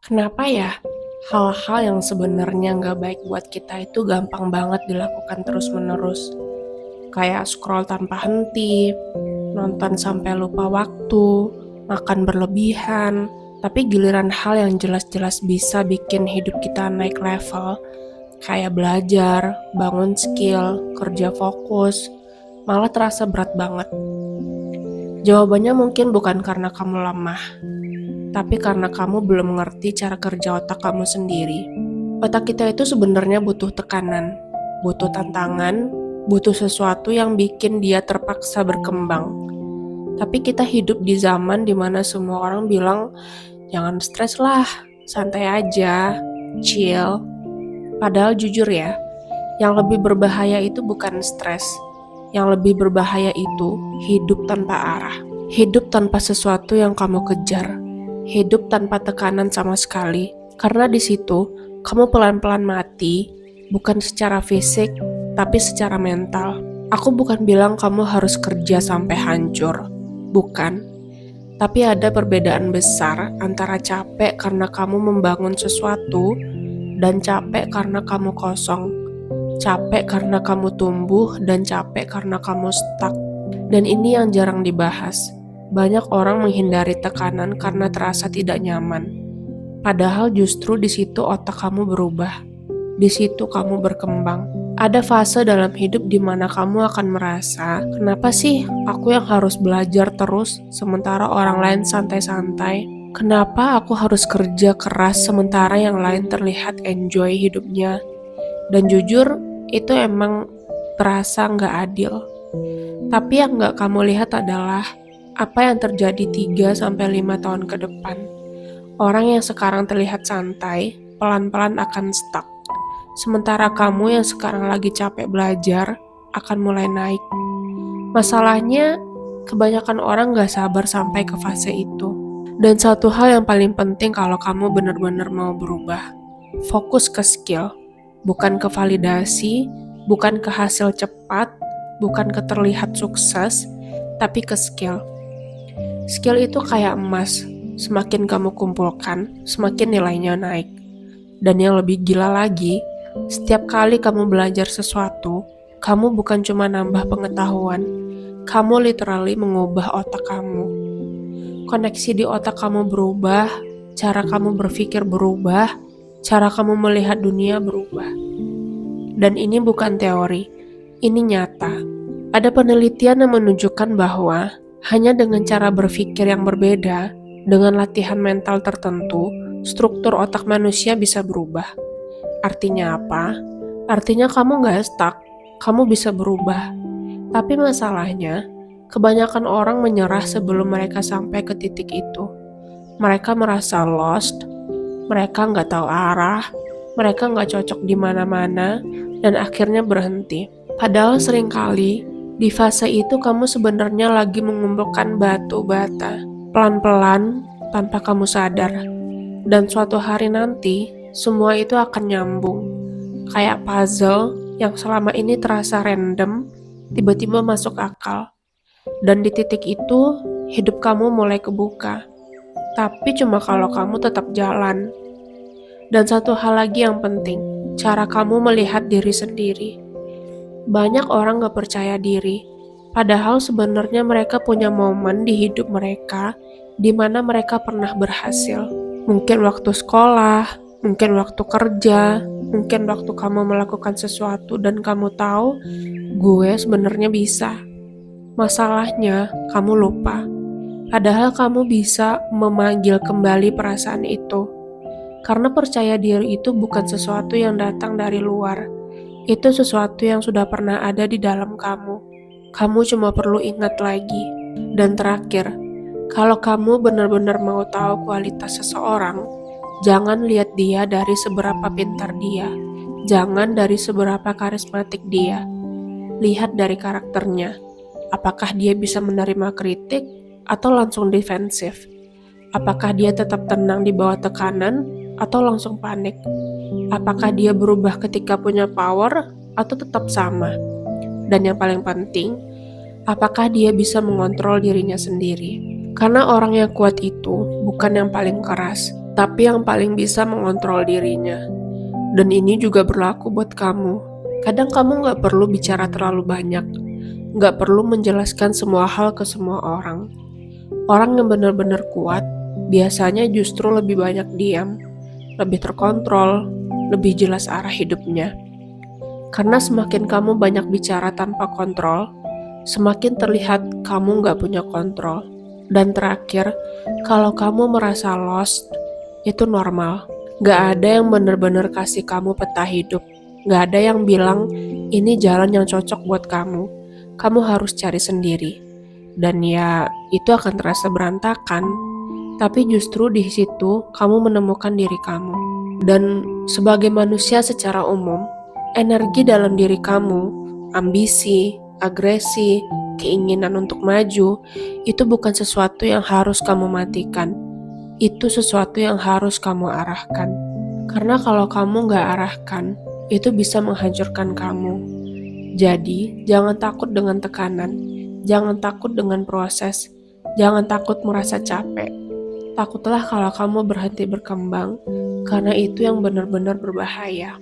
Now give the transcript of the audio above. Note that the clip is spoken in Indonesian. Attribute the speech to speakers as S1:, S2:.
S1: Kenapa ya? Hal-hal yang sebenarnya nggak baik buat kita itu gampang banget dilakukan terus-menerus. Kayak scroll tanpa henti, nonton sampai lupa waktu, makan berlebihan. Tapi giliran hal yang jelas-jelas bisa bikin hidup kita naik level, kayak belajar, bangun skill, kerja fokus, malah terasa berat banget. Jawabannya mungkin bukan karena kamu lemah, tapi karena kamu belum mengerti cara kerja otak kamu sendiri. Otak kita itu sebenarnya butuh tekanan, butuh tantangan, butuh sesuatu yang bikin dia terpaksa berkembang. Tapi kita hidup di zaman dimana semua orang bilang, jangan stres lah, santai aja, chill. Padahal jujur ya, yang lebih berbahaya itu bukan stres. Yang lebih berbahaya itu hidup tanpa arah. Hidup tanpa sesuatu yang kamu kejar. Hidup tanpa tekanan sama sekali. Karena di situ, kamu pelan-pelan mati, bukan secara fisik, tapi secara mental. Aku bukan bilang kamu harus kerja sampai hancur. Bukan. Tapi ada perbedaan besar antara capek karena kamu membangun sesuatu dan capek karena kamu kosong. Capek karena kamu tumbuh dan capek karena kamu stuck. Dan ini yang jarang dibahas. Banyak orang menghindari tekanan karena terasa tidak nyaman. Padahal justru di situ otak kamu berubah. Di situ kamu berkembang. Ada fase dalam hidup di mana kamu akan merasa, kenapa sih aku yang harus belajar terus sementara orang lain santai-santai? Kenapa aku harus kerja keras sementara yang lain terlihat enjoy hidupnya? Dan jujur, itu emang terasa nggak adil. Tapi yang nggak kamu lihat adalah apa yang terjadi 3-5 tahun ke depan. Orang yang sekarang terlihat santai, pelan-pelan akan stuck. Sementara kamu yang sekarang lagi capek belajar, akan mulai naik. Masalahnya, kebanyakan orang nggak sabar sampai ke fase itu. Dan satu hal yang paling penting kalau kamu benar-benar mau berubah, fokus ke skill. Bukan ke validasi, bukan ke hasil cepat, bukan ke terlihat sukses, tapi ke skill. Skill itu kayak emas, semakin kamu kumpulkan, semakin nilainya naik. Dan yang lebih gila lagi, setiap kali kamu belajar sesuatu, kamu bukan cuma nambah pengetahuan, kamu literally mengubah otak kamu. Koneksi di otak kamu berubah, cara kamu berpikir berubah, cara kamu melihat dunia berubah. Dan ini bukan teori, ini nyata. Ada penelitian yang menunjukkan bahwa hanya dengan cara berpikir yang berbeda, dengan latihan mental tertentu, struktur otak manusia bisa berubah. Artinya apa? Artinya kamu gak stuck, kamu bisa berubah. Tapi masalahnya, kebanyakan orang menyerah sebelum mereka sampai ke titik itu. Mereka merasa lost, mereka gak tahu arah, mereka gak cocok di mana-mana, dan akhirnya berhenti. Padahal seringkali, di fase itu kamu sebenarnya lagi mengumpulkan batu bata, pelan-pelan tanpa kamu sadar. Dan suatu hari nanti, semua itu akan nyambung. Kayak puzzle yang selama ini terasa random, tiba-tiba masuk akal. Dan di titik itu, hidup kamu mulai kebuka. Tapi cuma kalau kamu tetap jalan. Dan satu hal lagi yang penting, cara kamu melihat diri sendiri. Banyak orang gak percaya diri, padahal sebenarnya mereka punya momen di hidup mereka di mana mereka pernah berhasil. Mungkin waktu sekolah, mungkin waktu kerja, mungkin waktu kamu melakukan sesuatu dan kamu tahu, gue sebenarnya bisa. Masalahnya, kamu lupa. Padahal kamu bisa memanggil kembali perasaan itu. Karena percaya diri itu bukan sesuatu yang datang dari luar. Itu sesuatu yang sudah pernah ada di dalam kamu. Kamu cuma perlu ingat lagi. Dan terakhir, kalau kamu benar-benar mau tahu kualitas seseorang, jangan lihat dia dari seberapa pintar dia. Jangan dari seberapa karismatik dia. Lihat dari karakternya. Apakah dia bisa menerima kritik atau langsung defensif? Apakah dia tetap tenang di bawah tekanan atau langsung panik? Apakah dia berubah ketika punya power atau tetap sama? Dan yang paling penting, apakah dia bisa mengontrol dirinya sendiri? Karena orang yang kuat itu bukan yang paling keras, tapi yang paling bisa mengontrol dirinya. Dan ini juga berlaku buat kamu. Kadang kamu nggak perlu bicara terlalu banyak, nggak perlu menjelaskan semua hal ke semua orang. Orang yang benar-benar kuat biasanya justru lebih banyak diam, lebih terkontrol, lebih jelas arah hidupnya. Karena semakin kamu banyak bicara tanpa kontrol, semakin terlihat kamu nggak punya kontrol. Dan terakhir, kalau kamu merasa lost, itu normal. Nggak ada yang benar-benar kasih kamu peta hidup. Nggak ada yang bilang, ini jalan yang cocok buat kamu. Kamu harus cari sendiri. Dan ya, itu akan terasa berantakan. Tapi justru di situ, kamu menemukan diri kamu. Dan sebagai manusia secara umum, energi dalam diri kamu, ambisi, agresi, keinginan untuk maju, itu bukan sesuatu yang harus kamu matikan. Itu sesuatu yang harus kamu arahkan. Karena kalau kamu nggak arahkan, itu bisa menghancurkan kamu. Jadi, jangan takut dengan tekanan. Jangan takut dengan proses. Jangan takut merasa capek. Takutlah kalau kamu berhenti berkembang, karena itu yang benar-benar berbahaya.